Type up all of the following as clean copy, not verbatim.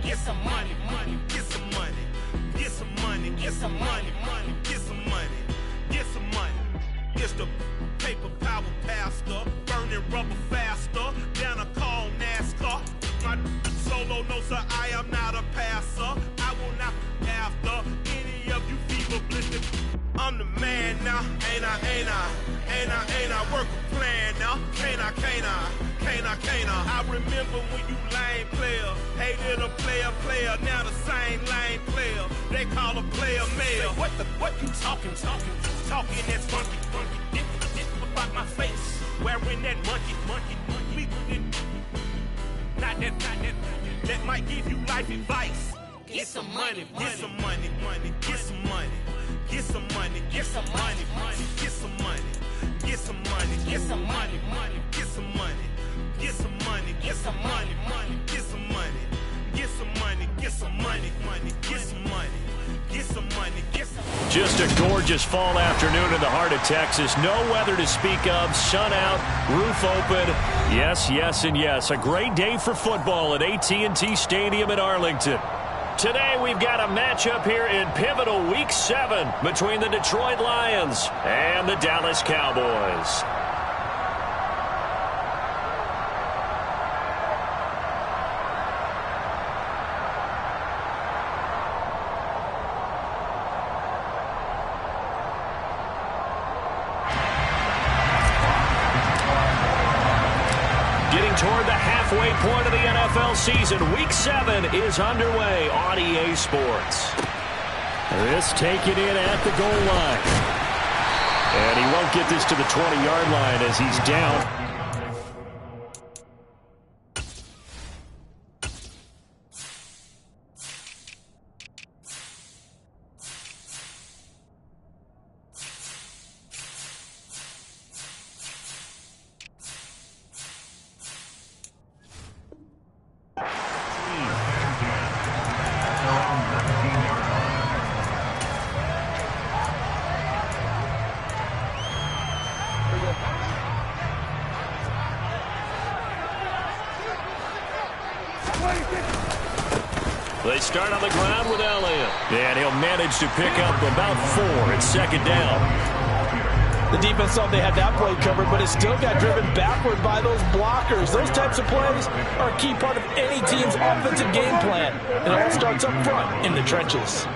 get some money, money, get some money, get some money, get some money, money, get some money, get some money. It's the paper power pastor, burning rubber faster, down a call NASCAR. My solo no sir, I am not a passer. I will not after any of you fever blistered. I'm the man now, ain't I, ain't I, ain't I, ain't I, work a plan now, can't I, can't I, can't I, can't I. I remember when you lame player, hated a player, now the same lame player, they call a player mayor. What you talking that's funky, dip about my face, wearing that monkey, not that might give you life advice. Get some money, get some money, money, get some money. Get some money, get some money, money, get some money, get some money, get some money, money, get some money, get some money, get some money, money, get some money, get some money, get some money, money, get some money, get some money, get some money. Just a gorgeous fall afternoon in the heart of Texas. No weather to speak of, sun out, roof open. Yes, yes, and yes. A great day for football at AT&T Stadium in Arlington. Today we've got a matchup here in pivotal Week 7 between the Detroit Lions and the Dallas Cowboys. Getting toward the halfway point of the NFL season, Week 7 is underway on EA Sports. This taken in at the goal line. And he won't get this to the 20-yard line as he's down. They start on the ground with Elliott. And he'll manage to pick up about 4. It's second down. The defense thought they had that play covered, but it still got driven backward by those blockers. Those types of plays are a key part of any team's offensive game plan. It all starts up front in the trenches.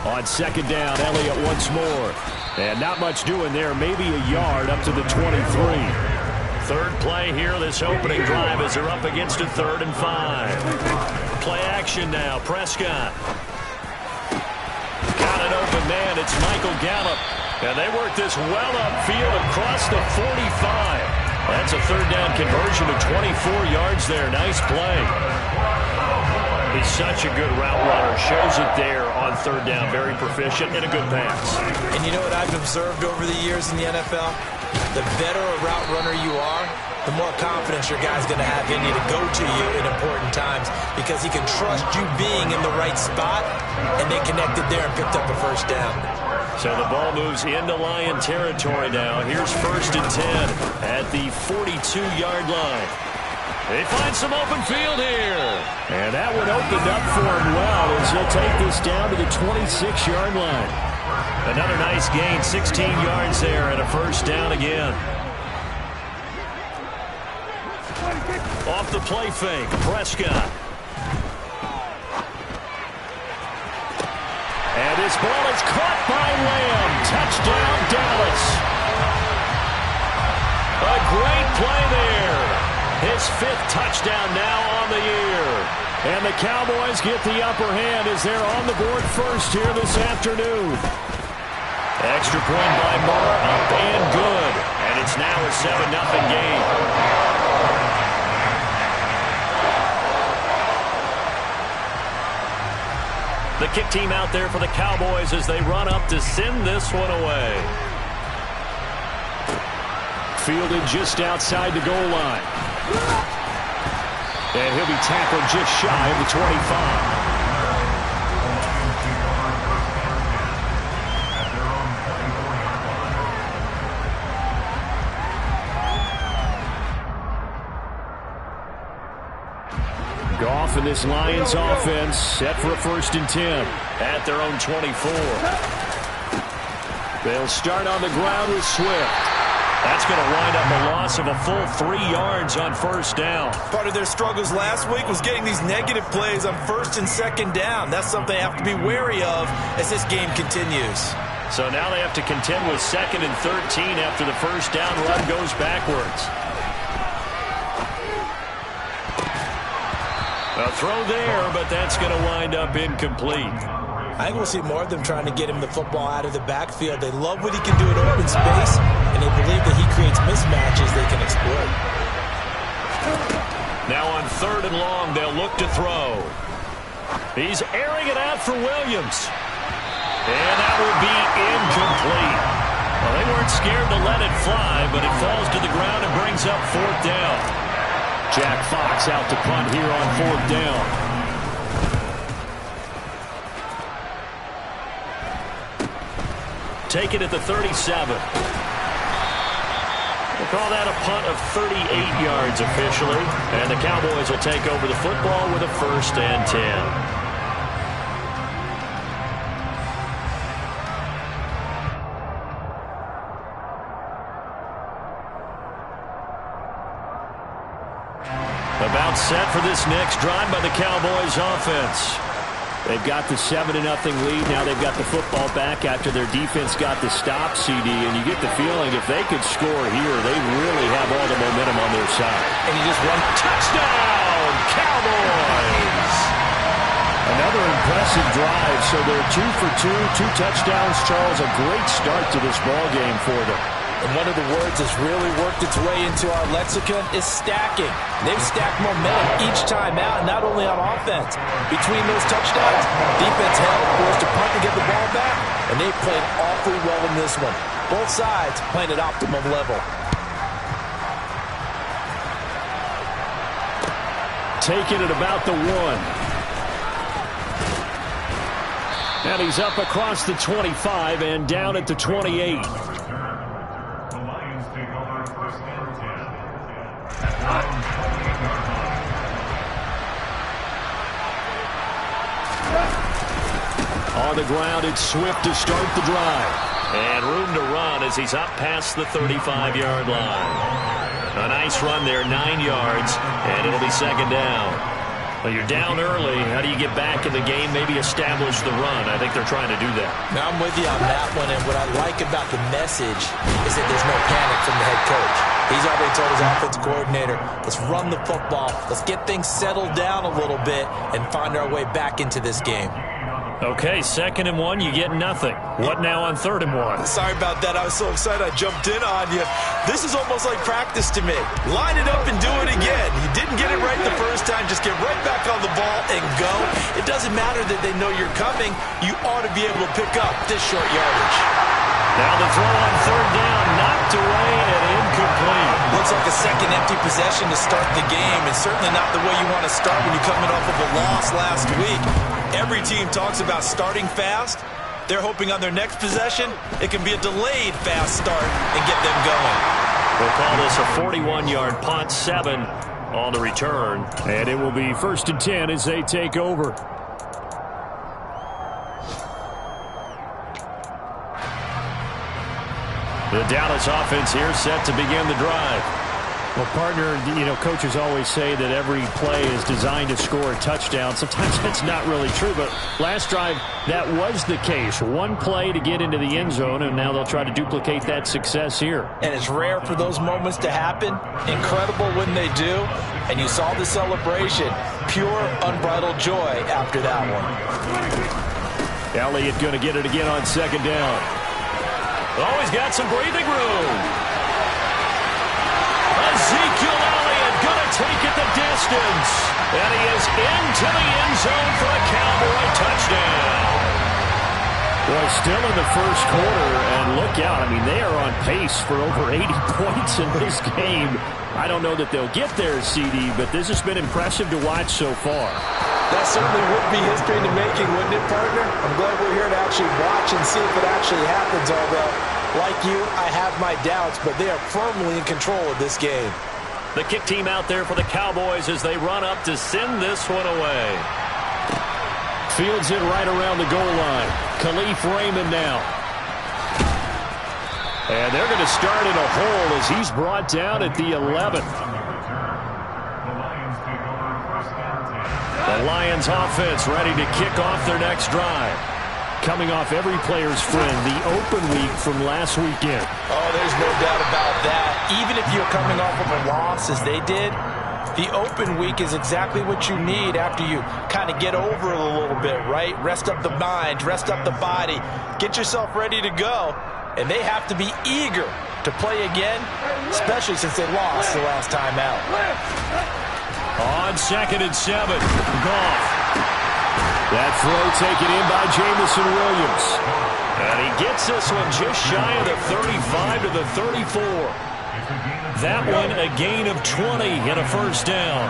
On second down, Elliott once more. And not much doing there, maybe a yard up to the 23. Third play here, this opening drive as they're up against a 3rd and 5. Play action now, Prescott. Got an open man, it's Michael Gallup. And they work this well upfield across the 45. That's a 3rd down conversion to 24 yards there. Nice play. He's such a good route runner. Shows it there on 3rd down. Very proficient and a good pass. And you know what I've observed over the years in the NFL? The better a route runner you are, the more confidence your guy's going to have in you to go to you in important times because he can trust you being in the right spot, and they connected there and picked up a 1st down. So the ball moves into Lion territory now. Here's 1st and 10 at the 42-yard line. They find some open field here. And that one opened up for him well as he'll take this down to the 26-yard line. Another nice gain, 16 yards there and a 1st down again. Off the play fake, Prescott. And this ball is caught by Lamb. Touchdown, Dallas. A great play there. His 5th touchdown now on the year. And the Cowboys get the upper hand as they're on the board first here this afternoon. Extra point by Moore, up and good. And it's now a 7-0 game. The kick team out there for the Cowboys as they run up to send this one away. Fielded just outside the goal line. And he'll be tackled just shy of the 25. for this Lions offense, set for a 1st and 10 at their own 24. They'll start on the ground with Swift. That's going to wind up a loss of a full 3 yards on 1st down. Part of their struggles last week was getting these negative plays on 1st and 2nd down. That's something they have to be wary of as this game continues. So now they have to contend with 2nd and 13 after the 1st down run goes backwards. A throw there, but that's going to wind up incomplete. I think we'll see more of them trying to get him the football out of the backfield. They love what he can do in open space, and they believe that he creates mismatches they can exploit. Now on 3rd and long, they'll look to throw. He's airing it out for Williams. And that will be incomplete. Well, they weren't scared to let it fly, but it falls to the ground and brings up 4th down. Jack Fox out to punt here on 4th down. Take it at the 37. We'll call that a punt of 38 yards officially. And the Cowboys will take over the football with a 1st and 10. About set for this next drive by the Cowboys offense. They've got the 7-0 lead. Now they've got the football back after their defense got the stop, CD. And you get the feeling if they could score here, they really have all the momentum on their side. And he just won. Touchdown, Cowboys! Another impressive drive. So they're 2 for 2, 2 touchdowns, Charles. A great start to this ball game for them. And one of the words that's really worked its way into our lexicon is stacking. They've stacked momentum each time out, not only on offense. Between those touchdowns, defense held, forced to punt to get the ball back, and they've played awfully well in this one. Both sides playing at optimum level. Taking it about the 1. And he's up across the 25 and down at the 28. On the ground, it's Swift to start the drive. And room to run as he's up past the 35-yard line. A nice run there, 9 yards, and it'll be 2nd down. Well, you're down early. How do you get back in the game, maybe establish the run? I think they're trying to do that. Now, I'm with you on that one, and what I like about the message is that there's no panic from the head coach. He's already told his offensive coordinator, let's run the football, let's get things settled down a little bit, and find our way back into this game. Okay, 2nd and 1, you get nothing. What now on 3rd and 1? Sorry about that. I was so excited I jumped in on you. This is almost like practice to me. Line it up and do it again. You didn't get it right the first time. Just get right back on the ball and go. It doesn't matter that they know you're coming. You ought to be able to pick up this short yardage. Now the throw on 3rd down, knocked away and incomplete. Looks like a second empty possession to start the game, and certainly not the way you want to start when you're coming off of a loss last week. Every team talks about starting fast. They're hoping on their next possession, it can be a delayed fast start and get them going. We'll call this a 41-yard punt, 7 on the return. And it will be 1st and 10 as they take over. The Dallas offense here set to begin the drive. Well, partner, you know, coaches always say that every play is designed to score a touchdown. Sometimes that's not really true, but last drive, that was the case. One play to get into the end zone, and now they'll try to duplicate that success here. And it's rare for those moments to happen. Incredible when they do. And you saw the celebration. Pure, unbridled joy after that one. Elliott going to get it again on 2nd down. Oh, he's got some breathing room. Ezekiel Elliott going to take it the distance. And he is into the end zone for a Cowboy touchdown. Boy, still in the first quarter, and look out. I mean, they are on pace for over 80 points in this game. I don't know that they'll get there, CD, but this has been impressive to watch so far. That certainly would be history in the making, wouldn't it, partner? I'm glad we're here to actually watch and see if it actually happens, although, like you, I have my doubts, but they are firmly in control of this game. The kick team out there for the Cowboys as they run up to send this one away. Fields it right around the goal line. Khalif Raymond now. And they're going to start in a hole as he's brought down at the 11th. The Lions offense ready to kick off their next drive. Coming off every player's friend, the open week from last weekend. Oh, there's no doubt about that. Even if you're coming off of a loss as they did, the open week is exactly what you need after you kind of get over it a little bit, right? Rest up the mind, rest up the body, get yourself ready to go. And they have to be eager to play again, especially since they lost the last time out. On 2nd and 7, Goff. That throw taken in by Jamison Williams. And he gets this one just shy of the 35 to the 34. That one a gain of 20 and a first down.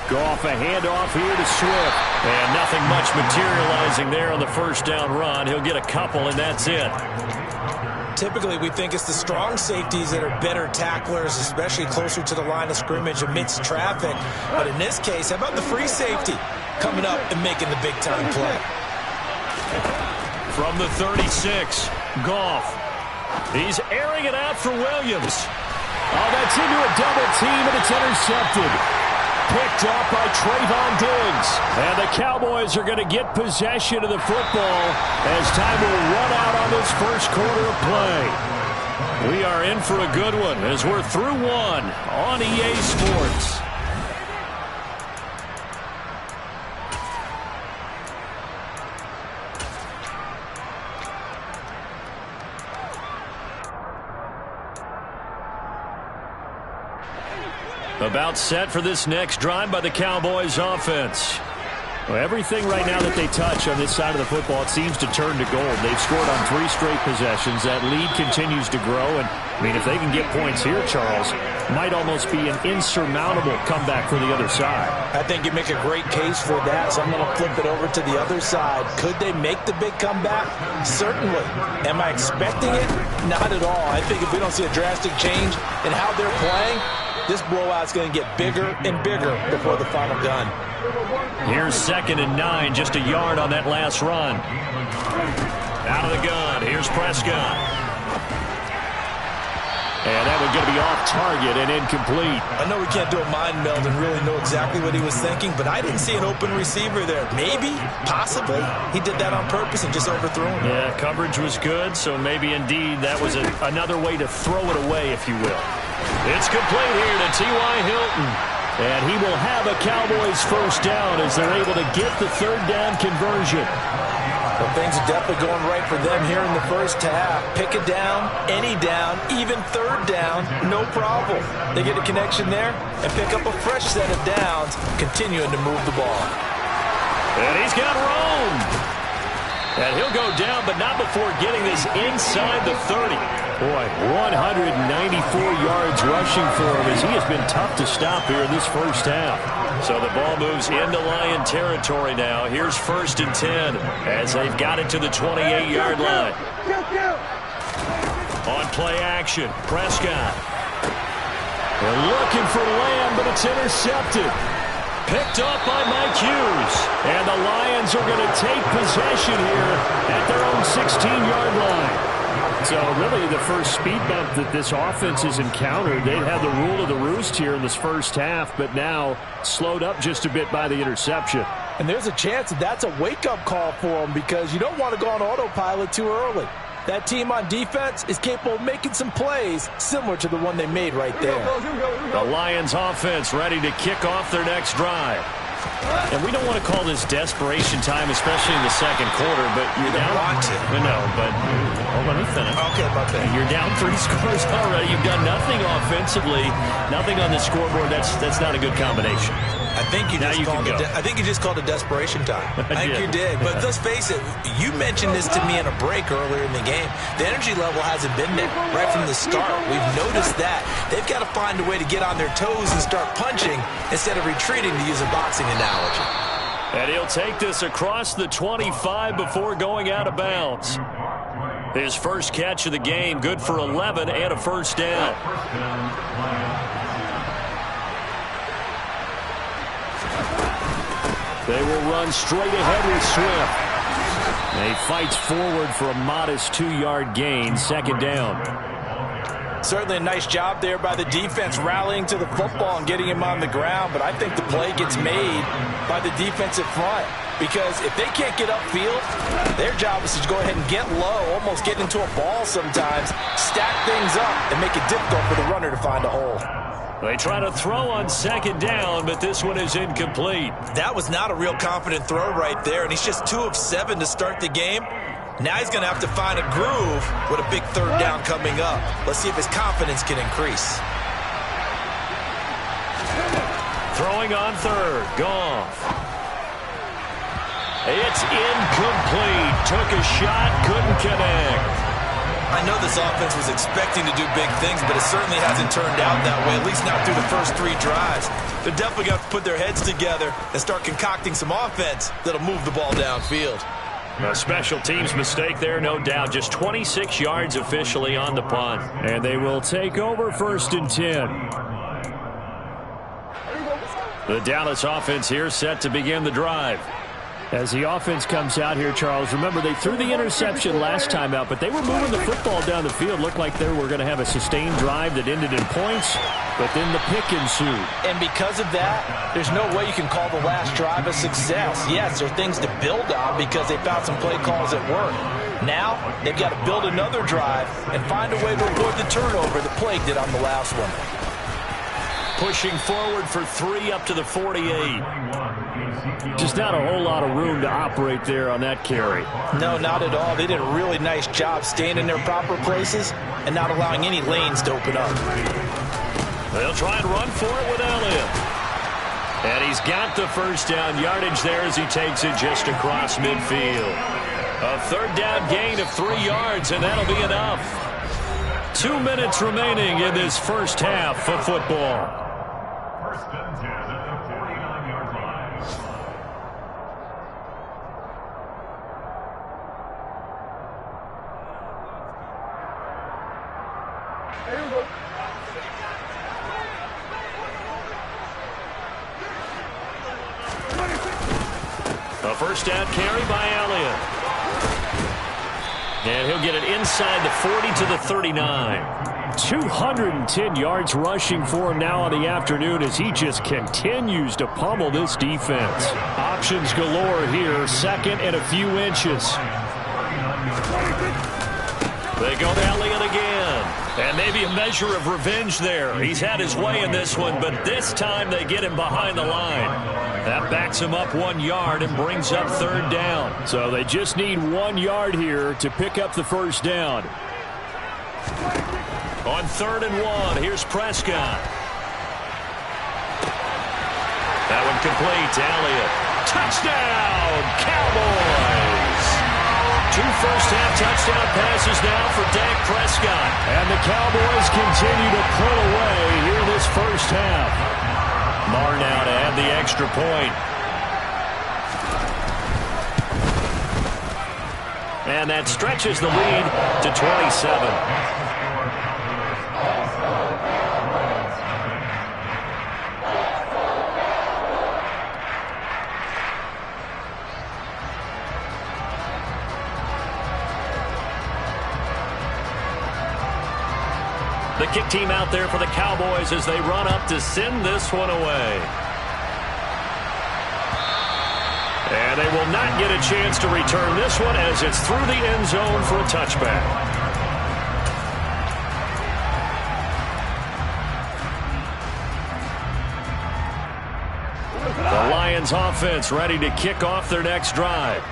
Goff a handoff here to Swift. And nothing much materializing there on the first down run. He'll get a couple, and that's it. Typically, we think it's the strong safeties that are better tacklers, especially closer to the line of scrimmage amidst traffic. But in this case, how about the free safety coming up and making the big-time play? From the 36, Goff. He's airing it out for Williams. Oh, that's into a double team, and it's intercepted. Picked up by Trayvon Diggs. And the Cowboys are going to get possession of the football as time will run out on this first quarter of play. We are in for a good one as we're through one on EA Sports. About set for this next drive by the Cowboys offense. Well, everything right now that they touch on this side of the football, it seems to turn to gold. They've scored on 3 straight possessions. That lead continues to grow. And, I mean, if they can get points here, Charles, might almost be an insurmountable comeback for the other side. I think you make a great case for that, so I'm going to flip it over to the other side. Could they make the big comeback? Certainly. Am I expecting it? Not at all. I think if we don't see a drastic change in how they're playing, this blowout's going to get bigger and bigger before the final gun. Here's 2nd and 9, just a yard on that last run. Out of the gun, here's Prescott. And that one's going to be off target and incomplete. I know we can't do a mind meld and really know exactly what he was thinking, but I didn't see an open receiver there. Maybe, possibly, he did that on purpose and just overthrew him. Yeah, coverage was good, so maybe indeed that was another way to throw it away, if you will. It's complete here to T.Y. Hilton. And he will have a Cowboys first down as they're able to get the 3rd down conversion. Well, things are definitely going right for them here in the first half. Pick a down, any down, even 3rd down, no problem. They get a connection there and pick up a fresh set of downs, continuing to move the ball. And he's got room. And he'll go down, but not before getting this inside the 30. Boy, 194 yards rushing for him as he has been tough to stop here in this first half. So the ball moves into Lion territory now. Here's 1st and 10 as they've got it to the 28-yard line. On play action, Prescott. They're looking for Lamb, but it's intercepted. Picked up by Mike Hughes. And the Lions are going to take possession here at their own 16-yard line. So really the first speed bump that this offense has encountered, they've had the rule of the roost here in this first half, but now slowed up just a bit by the interception. And there's a chance that that's a wake-up call for them because you don't want to go on autopilot too early. That team on defense is capable of making some plays similar to the one they made right there. The Lions offense ready to kick off their next drive. And we don't want to call this desperation time, especially in the second quarter, but you're down. Want to. No, but hold on, let me finish. Okay, my bad. You're down 3 scores already. You've done nothing offensively, nothing on the scoreboard. That's not a good combination. I think you just called it desperation time. I think you did. But let's face it, you mentioned this to me in a break earlier in the game. The energy level hasn't been there right from the start. We've noticed that. They've got to find a way to get on their toes and start punching instead of retreating, to use a boxing analogy. And he'll take this across the 25 before going out of bounds. His first catch of the game, good for 11 and a first down. They will run straight ahead with Swift. He fights forward for a modest 2-yard gain, second down. Certainly a nice job there by the defense rallying to the football and getting him on the ground, but I think the play gets made by the defensive front because if they can't get upfield, their job is to go ahead and get low, almost get into a ball sometimes, stack things up, and make it difficult for the runner to find a hole. They try to throw on second down, but this one is incomplete. That was not a real confident throw right there, and he's just 2 of 7 to start the game. Now he's going to have to find a groove with a big third down coming up. Let's see if his confidence can increase. Throwing on third. Goff. It's incomplete. Took a shot, couldn't connect. I know this offense was expecting to do big things, but it certainly hasn't turned out that way, at least not through the first 3 drives. They're definitely going to put their heads together and start concocting some offense that'll move the ball downfield. A special teams mistake there, no doubt. Just 26 yards officially on the punt. And they will take over first and 10. The Dallas offense here set to begin the drive. As the offense comes out here, Charles, remember they threw the interception last time out, but they were moving the football down the field. Looked like they were going to have a sustained drive that ended in points, but then the pick ensued. And because of that, there's no way you can call the last drive a success. Yes, there are things to build on because they found some play calls that work. Now, they've got to build another drive and find a way to avoid the turnover that plagued it on the last one. Pushing forward for 3 up to the 48. Just not a whole lot of room to operate there on that carry. No, not at all. They did a really nice job staying in their proper places and not allowing any lanes to open up. They'll try and run for it with Elliott. And he's got the first down yardage there as he takes it just across midfield. A third down gain of 3 yards, and that'll be enough. 2 minutes remaining in this first half of football. First and 10 at the 49-yard line. A first down carry by Elliott. And he'll get it inside the 40 to the 39. 210 yards rushing for him now on the afternoon as he just continues to pummel this defense. Options galore here, second and a few inches. They go to Elliott again. And maybe a measure of revenge there. He's had his way in this one, but this time they get him behind the line. That backs him up 1 yard and brings up third down. So they just need 1 yard here to pick up the first down. On 3rd and 1, here's Prescott. That one complete to Elliott. Touchdown, Cowboys! 2 first-half touchdown passes now for Dak Prescott. And the Cowboys continue to pull away here this first half. Marr now to add the extra point. And that stretches the lead to 27. The kick team out there for the Cowboys as they run up to send this one away. And they will not get a chance to return this one as it's through the end zone for a touchback. The Lions offense ready to kick off their next drive.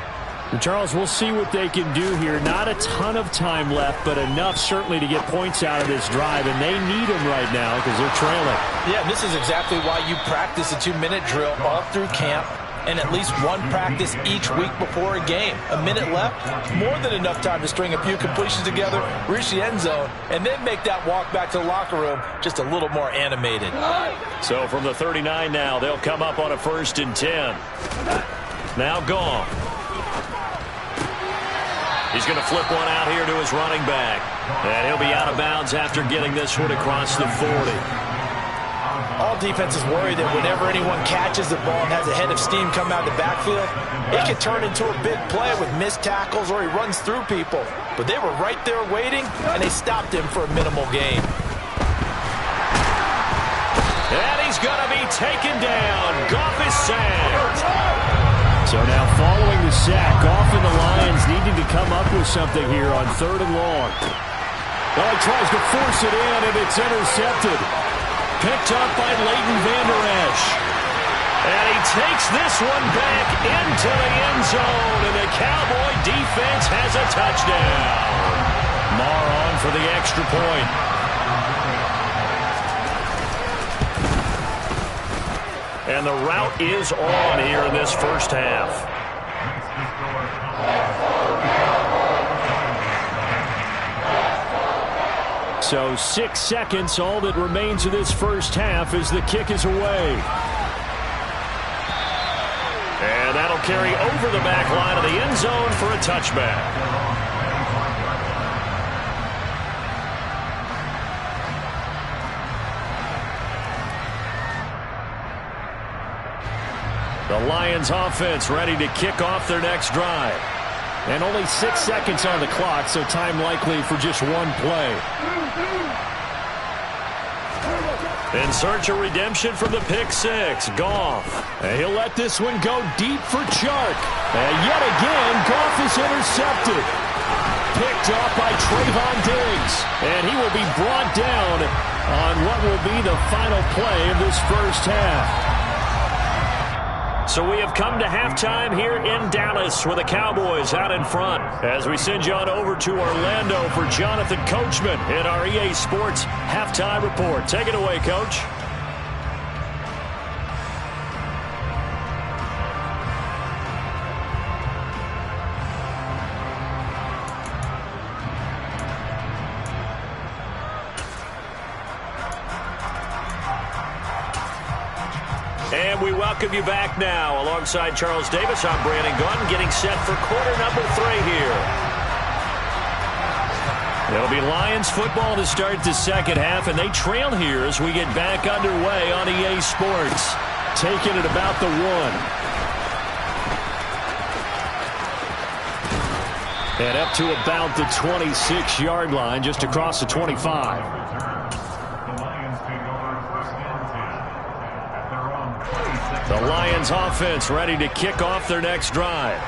And Charles, we'll see what they can do here. Not a ton of time left, but enough certainly to get points out of this drive, and they need them right now because they're trailing. Yeah, this is exactly why you practice a 2-minute drill all through camp and at least one practice each week before a game. A minute left, more than enough time to string a few completions together, reach the end zone, and then make that walk back to the locker room just a little more animated. So from the 39 now, they'll come up on a 1st and 10. Now Goff. He's going to flip one out here to his running back. And he'll be out of bounds after getting this one across the 40. All defenses worry that whenever anyone catches the ball and has a head of steam come out of the backfield, it can turn into a big play with missed tackles or he runs through people. But they were right there waiting, and they stopped him for a minimal gain. And he's going to be taken down. Goff is sacked. So now following the sack, Goff and the Lions needing to come up with something here on 3rd and long. Well, he tries to force it in, and it's intercepted. Picked up by Leighton Vander Esch. And he takes this one back into the end zone, and the Cowboy defense has a touchdown. Marr on for the extra point. And the route is on here in this first half. So 6 seconds, all that remains of this first half as the kick is away. And that'll carry over the back line of the end zone for a touchback. The Lions offense ready to kick off their next drive. And only 6 seconds on the clock, so time likely for just one play. In search of redemption from the pick six, Goff. And he'll let this one go deep for Chark. And yet again, Goff is intercepted. Picked off by Trayvon Diggs. And he will be brought down on what will be the final play of this first half. So we have come to halftime here in Dallas with the Cowboys out in front as we send you on over to Orlando for Jonathan Coachman in our EA Sports Halftime Report. Take it away, Coach. And we welcome you back now. Alongside Charles Davis, I'm Brandon Gunn, getting set for quarter number 3 here. It'll be Lions football to start the second half, and they trail here as we get back underway on EA Sports. Taking it about the 1. And up to about the 26-yard line, just across the 25. The Lions offense ready to kick off their next drive.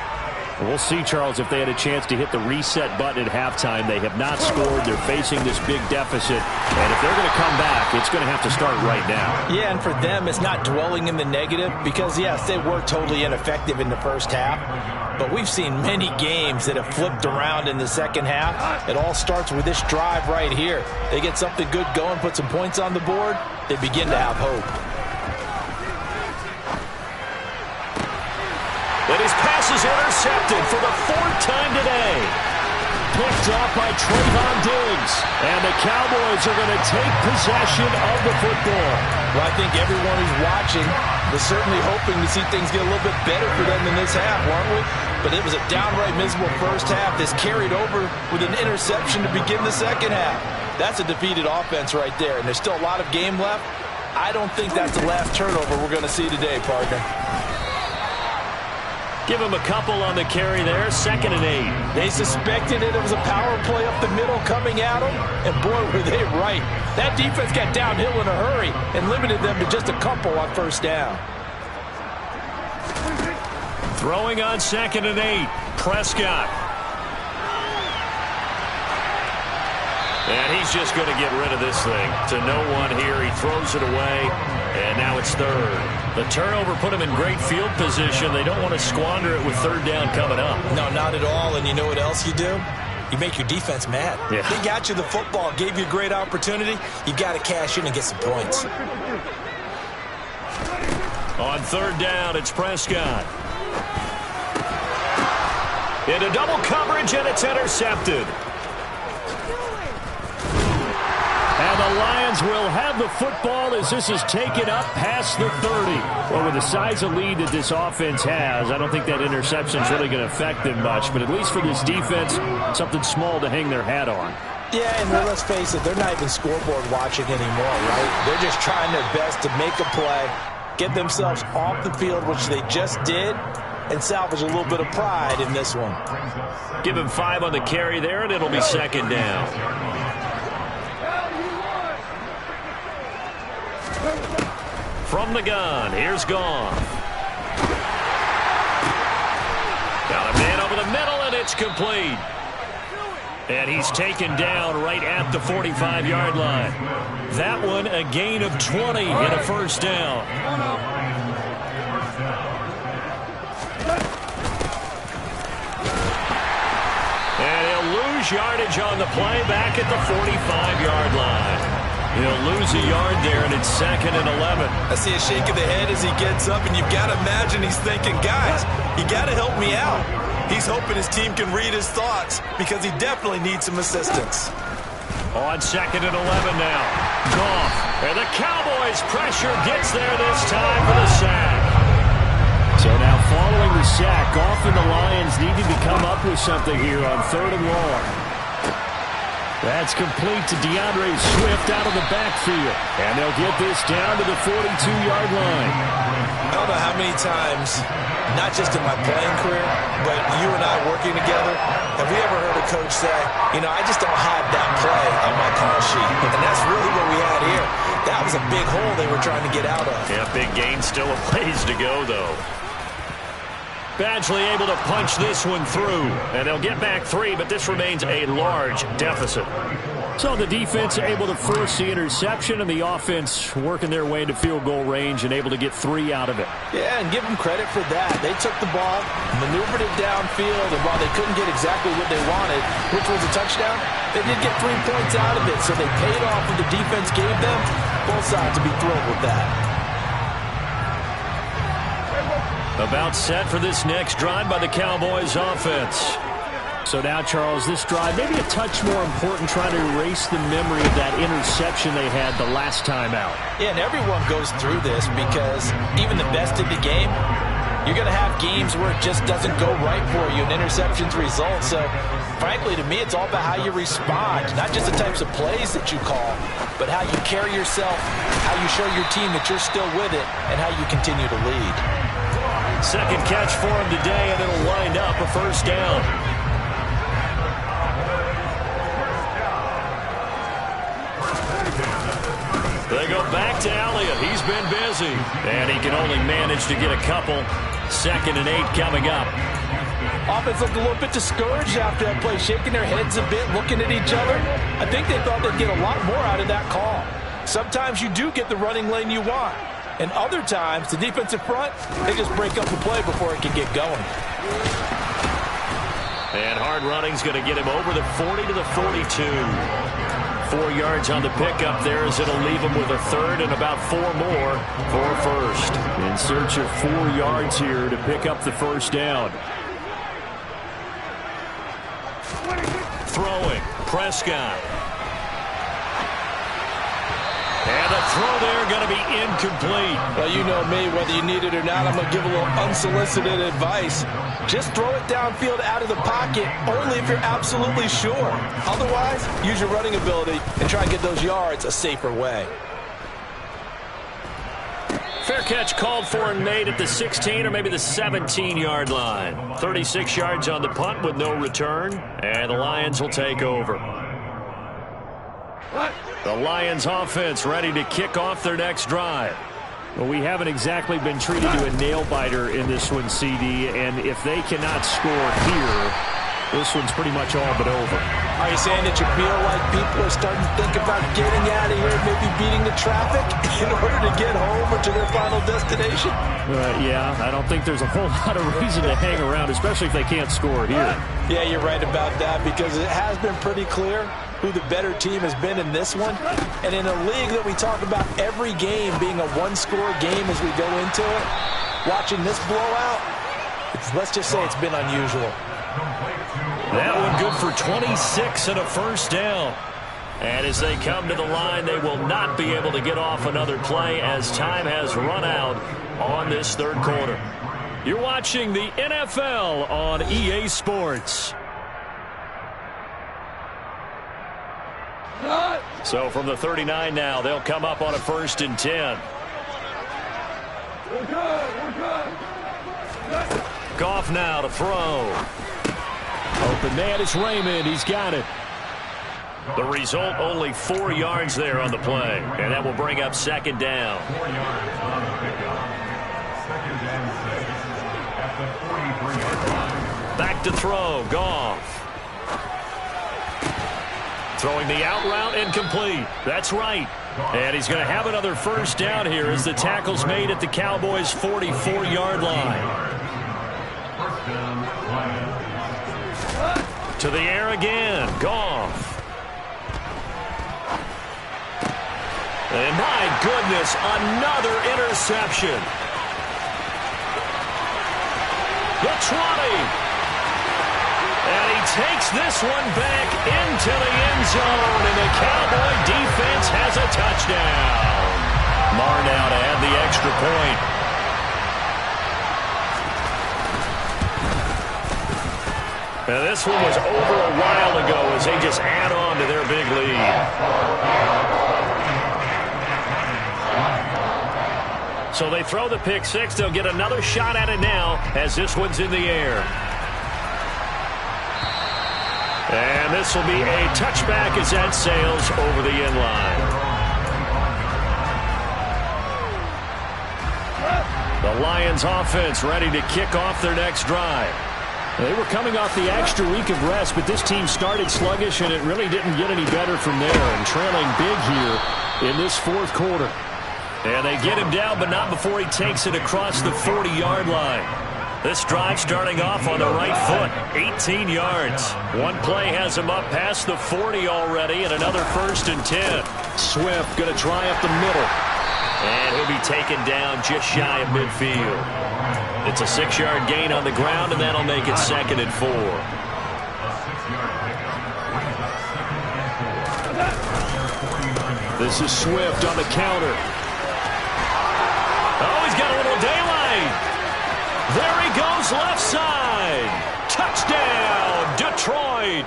We'll see, Charles, if they had a chance to hit the reset button at halftime. They have not scored. They're facing this big deficit. And if they're going to come back, it's going to have to start right now. Yeah, and for them, it's not dwelling in the negative because, yes, they were totally ineffective in the first half. But we've seen many games that have flipped around in the second half. It all starts with this drive right here. They get something good going, put some points on the board, they begin to have hope. And his pass is intercepted for the 4th time today. Picked off by Trayvon Diggs. And the Cowboys are going to take possession of the football. Well, I think everyone who's watching was certainly hoping to see things get a little bit better for them in this half, weren't we? But it was a downright miserable first half. This carried over with an interception to begin the second half. That's a defeated offense right there. And there's still a lot of game left. I don't think that's the last turnover we're going to see today, partner. Give him a couple on the carry there, 2nd and 8. They suspected it was a power play up the middle coming at them, and boy, were they right. That defense got downhill in a hurry and limited them to just a couple on first down. Throwing on 2nd and 8, Prescott. And he's just going to get rid of this thing to no one here. He throws it away, and now it's 3rd. The turnover put him in great field position. They don't want to squander it with 3rd down coming up. No, not at all. And you know what else you do? You make your defense mad. Yeah. They got you the football, gave you a great opportunity. You got to cash in and get some points. On 3rd down, it's Prescott. Into double coverage, and it's intercepted. And And the Lions will have the football as this is taken up past the 30. Well, with the size of lead that this offense has, I don't think that interception is really going to affect them much. But at least for this defense, something small to hang their hat on. Yeah, and let's face it, they're not even scoreboard watching anymore, right? They're just trying their best to make a play, get themselves off the field, which they just did, and salvage a little bit of pride in this one. Give him 5 on the carry there, and it'll be second down. From the gun, here's Goff. Got a man over the middle, and it's complete. And he's taken down right at the 45-yard line. That one a gain of 20 and a first down. And he'll lose yardage on the play back at the 45-yard line. He'll lose a yard there, and it's second and 11. I see a shake of the head as he gets up, and you've got to imagine he's thinking, guys, you got to help me out. He's hoping his team can read his thoughts because he definitely needs some assistance. On second and 11 now. Goff. And the Cowboys' pressure gets there this time for the sack. So now following the sack, Goff and the Lions needing to come up with something here on 3rd and long. That's complete to DeAndre Swift out of the backfield. And they'll get this down to the 42-yard line. I don't know how many times, not just in my playing career, but you and I working together, have we ever heard a coach say, you know, I just don't have that play on my call sheet. And that's really what we had here. That was a big hole they were trying to get out of. Yeah, big gain, still a ways to go, though. Badgley able to punch this one through, and they'll get back 3, but this remains a large deficit. So the defense able to force the interception, and the offense working their way into field goal range and able to get 3 out of it. Yeah, and give them credit for that. They took the ball, maneuvered it downfield, and while they couldn't get exactly what they wanted, which was a touchdown, they did get 3 points out of it, so they paid off what the defense gave them. Both sides to be thrilled with that. About set for this next drive by the Cowboys offense. So now, Charles, this drive maybe a touch more important, trying to erase the memory of that interception they had the last time out. Yeah, and everyone goes through this because even the best in the game, you're going to have games where it just doesn't go right for you and interceptions result. So, frankly, to me, it's all about how you respond, not just the types of plays that you call, but how you carry yourself, how you show your team that you're still with it, and how you continue to lead. Second catch for him today, and it'll wind up a first down. They go back to Elliott. He's been busy. And he can only manage to get a couple. 2nd and 8 coming up. Offense looked a little bit discouraged after that play, shaking their heads a bit, looking at each other. I think they thought they'd get a lot more out of that call. Sometimes you do get the running lane you want. And other times, the defensive front, they just break up the play before it can get going. And hard running's going to get him over the 40 to the 42. 4 yards on the pickup there as it'll leave him with a 3rd and about 4 more for first. In search of 4 yards here to pick up the first down. Throwing, Prescott. And the throw there going to be incomplete. Well, you know me, whether you need it or not, I'm going to give a little unsolicited advice. Just throw it downfield out of the pocket, only if you're absolutely sure. Otherwise, use your running ability and try and get those yards a safer way. Fair catch called for and made at the 16 or maybe the 17-yard line. 36 yards on the punt with no return, and the Lions will take over. The Lions offense ready to kick off their next drive. Well, we haven't exactly been treated to a nail-biter in this one, CD, and if they cannot score here, this one's pretty much all but over. Are you saying that you feel like people are starting to think about getting out of here, maybe beating the traffic in order to get home or to their final destination? Yeah, I don't think there's a whole lot of reason to hang around, especially if they can't score here. Yeah, you're right about that because it has been pretty clear who the better team has been in this one. And in a league that we talk about every game being a one-score game as we go into it, watching this blowout, let's just say it's been unusual. That one good for 26 and a first down. And as they come to the line, they will not be able to get off another play as time has run out on this third quarter. You're watching the NFL on EA Sports. So from the 39 now, they'll come up on a 1st and 10. Goff now to throw. Open man is Raymond. He's got it. The result, only 4 yards there on the play. And that will bring up 2nd down. 4 yards on the pickup. 2nd and 6 at the 43-yard line. Back to throw. Goff. Throwing the out route incomplete. That's right. And he's going to have another 1st down here as the tackle's made at the Cowboys' 44-yard line. 1st down, Lions. To the air again. Goff. And my goodness, another interception. The 20. And he takes this one back into the end zone, and the Cowboy defense has a touchdown. Marr now to add the extra point. Now this one was over a while ago as they just add on to their big lead. So they throw the pick six. They'll get another shot at it now as this one's in the air. And this will be a touchback as that sails over the end line. The Lions offense ready to kick off their next drive. They were coming off the extra week of rest, but this team started sluggish, and it really didn't get any better from there, and trailing big here in this 4th quarter. And they get him down, but not before he takes it across the 40-yard line. This drive starting off on the right foot, 18 yards. One play has him up past the 40 already, and another 1st and 10. Swift going to try up the middle. And he'll be taken down just shy of midfield. It's a 6-yard gain on the ground, and that'll make it 2nd and 4. This is Swift on the counter. Oh, he's got a little daylight. There he goes, left side. Touchdown, Detroit.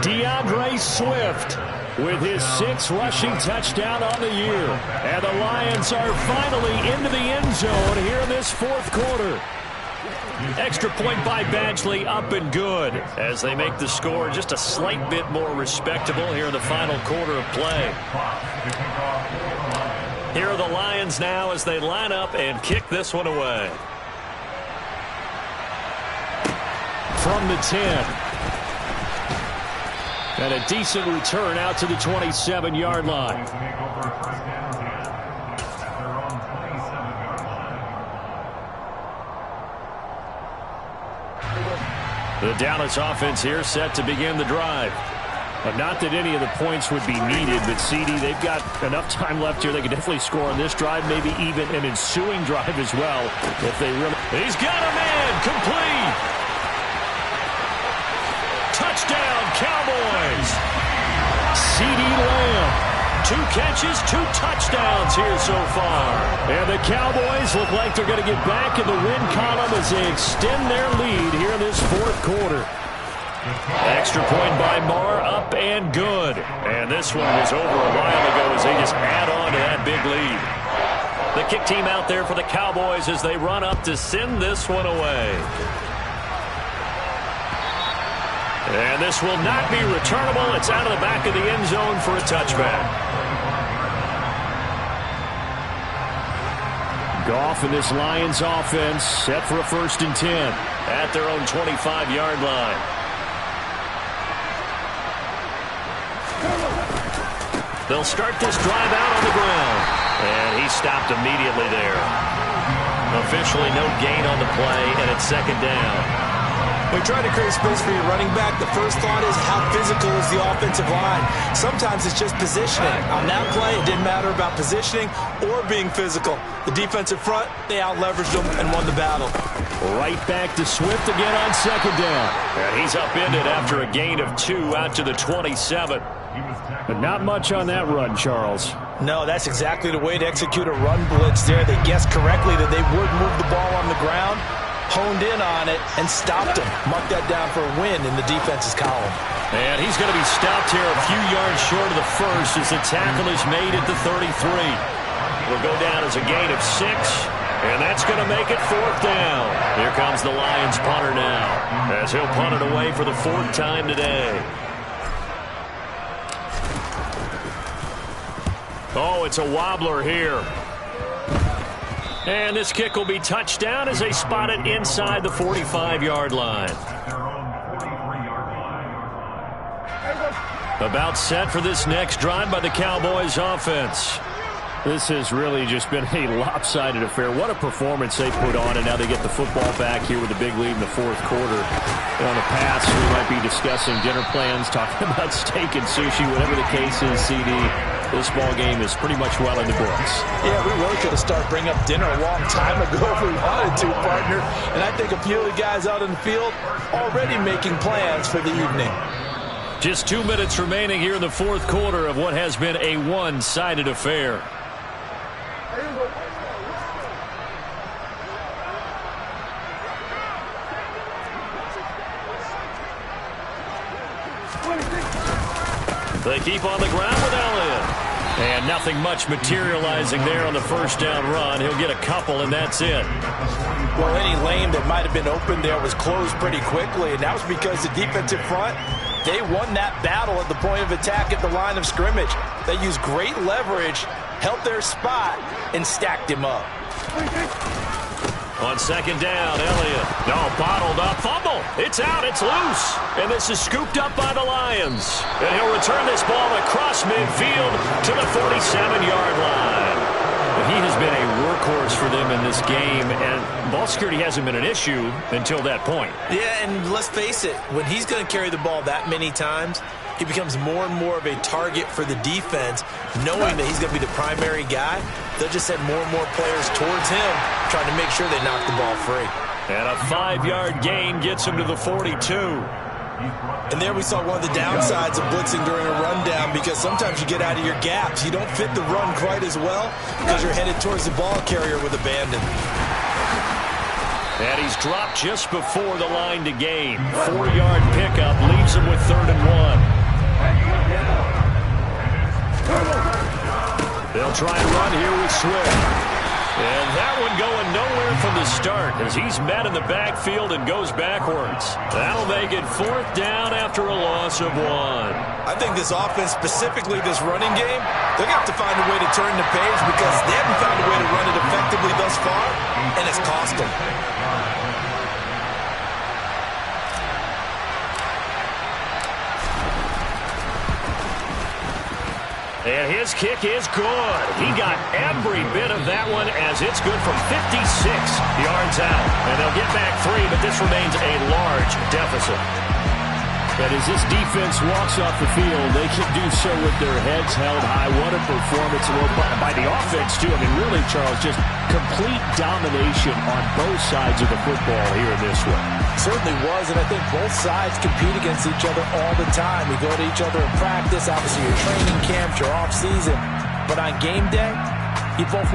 DeAndre Swift with his 6th rushing touchdown on the year. And the Lions are finally into the end zone here in this 4th quarter. Extra point by Badgley, up and good as they make the score just a slight bit more respectable here in the final quarter of play. Here are the Lions now as they line up and kick this one away. From the 10. And a decent return out to the 27-yard line. The Dallas offense here set to begin the drive. Not that any of the points would be needed, but CD, they've got enough time left here. They could definitely score on this drive, maybe even an ensuing drive as well if they really... He's got a man, complete! Touchdown, Cowboys! CeeDee Lamb. 2 catches, 2 touchdowns here so far. And the Cowboys look like they're going to get back in the win column as they extend their lead here in this 4th quarter. Extra point by Marr, up and good. And this one was over a while ago as they just add on to that big lead. The kick team out there for the Cowboys as they run up to send this one away. And this will not be returnable. It's out of the back of the end zone for a touchback. Goff in this Lions offense set for a 1st and 10 at their own 25-yard line. They'll start this drive out on the ground. And he stopped immediately there. Officially no gain on the play, and it's 2nd down. When you try to create space for your running back, the first thought is how physical is the offensive line. Sometimes it's just positioning. On that play, it didn't matter about positioning or being physical. The defensive front, they out-leveraged them and won the battle. Right back to Swift again on second down. And he's upended after a gain of 2 out to the 27. But not much on that run, Charles. No, that's exactly the way to execute a run blitz there. They guessed correctly that they would move the ball on the ground, honed in on it, and stopped him. Marked that down for a win in the defense's column. And he's going to be stopped here a few yards short of the first as the tackle is made at the 33. Will go down as a gain of 6, and that's going to make it 4th down. Here comes the Lions punter now, as he'll punt it away for the 4th time today. Oh, it's a wobbler here. And this kick will be touched down as they spot it inside the 45-yard line. About set for this next drive by the Cowboys offense. This has really just been a lopsided affair. What a performance they put on, and now they get the football back here with a big lead in the 4th quarter. And on the pass, we might be discussing dinner plans, talking about steak and sushi, whatever the case is, CD. This ball game is pretty much well in the books. Yeah, we really could have started bringing up dinner a long time ago if we wanted to, partner. And I think a few of the guys out in the field already making plans for the evening. Just 2 minutes remaining here in the 4th quarter of what has been a one-sided affair. They keep on the ground with Elliott. And nothing much materializing there on the first down run. He'll get a couple, and that's it. Well, any lane that might have been open there was closed pretty quickly, and that was because the defensive front, they won that battle at the point of attack at the line of scrimmage. They used great leverage, held their spot, and stacked him up. On second down, Elliott. No, bottled up. Fumble. It's out. It's loose. And this is scooped up by the Lions. And he'll return this ball across midfield to the 47-yard line. He has been a workhorse for them in this game, and ball security hasn't been an issue until that point. Yeah, and let's face it, when he's going to carry the ball that many times, he becomes more and more of a target for the defense, knowing that he's going to be the primary guy. They'll just send more and more players towards him, trying to make sure they knock the ball free. And a 5-yard gain gets him to the 42. And there we saw one of the downsides of blitzing during a rundown, because sometimes you get out of your gaps. You don't fit the run quite as well because you're headed towards the ball carrier with abandon. And he's dropped just before the line to gain. 4-yard pickup leaves him with 3rd and 1. They'll try and run here with Swift. And that one going nowhere from the start as he's met in the backfield and goes backwards. That'll make it 4th down after a loss of 1. I think this offense, specifically this running game, they're going to have to find a way to turn the page because they haven't found a way to run it effectively thus far, and it's cost them. And his kick is good. He got every bit of that one as it's good from 56 yards out. And they'll get back 3, but this remains a large deficit. But as this defense walks off the field, they can do so with their heads held high. What a performance by the offense, too. I mean, really, Charles, just complete domination on both sides of the football here in this one. Certainly was, and I think both sides compete against each other all the time. You go to each other in practice, obviously your training camps, your off season. But on game day, you both